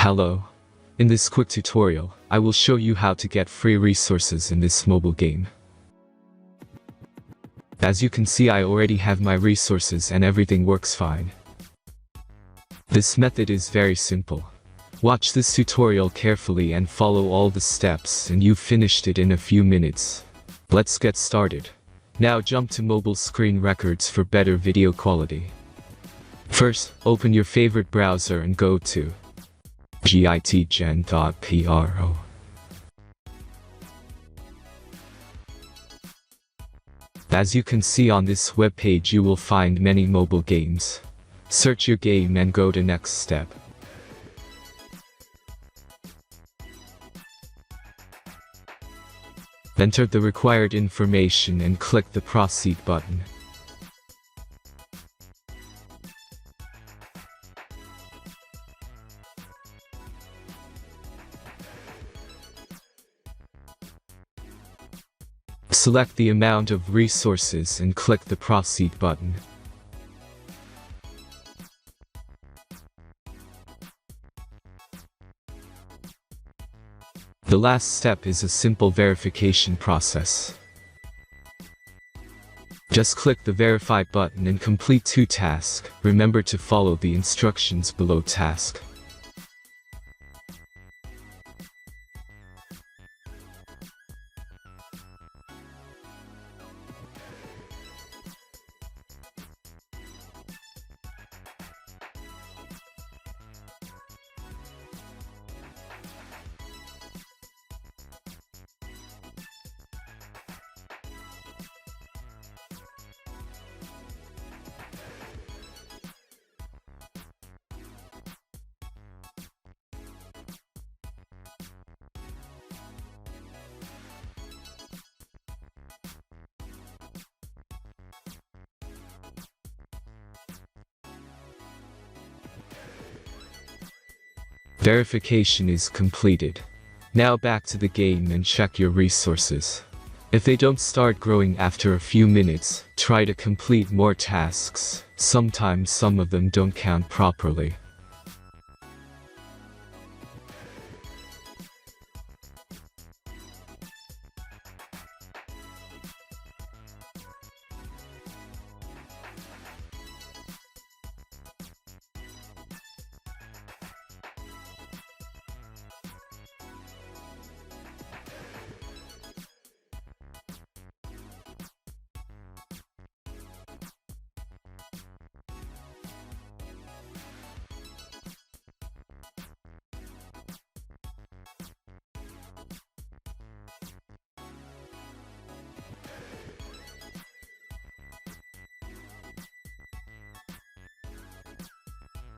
Hello. In this quick tutorial, I will show you how to get free resources in this mobile game. As you can see, I already have my resources and everything works fine. This method is very simple. Watch this tutorial carefully and follow all the steps and you've finished it in a few minutes. Let's get started. Now jump to mobile screen records for better video quality. First, open your favorite browser and go to gitgen.pro. As you can see on this web page, you will find many mobile games. Search your game and go to next step. Enter the required information and click the proceed button. Select the amount of resources and click the proceed button. The last step is a simple verification process. Just click the verify button and complete 2 tasks. Remember to follow the instructions below task. Verification is completed. Now back to the game and check your resources. If they don't start growing after a few minutes, try to complete more tasks. Sometimes some of them don't count properly.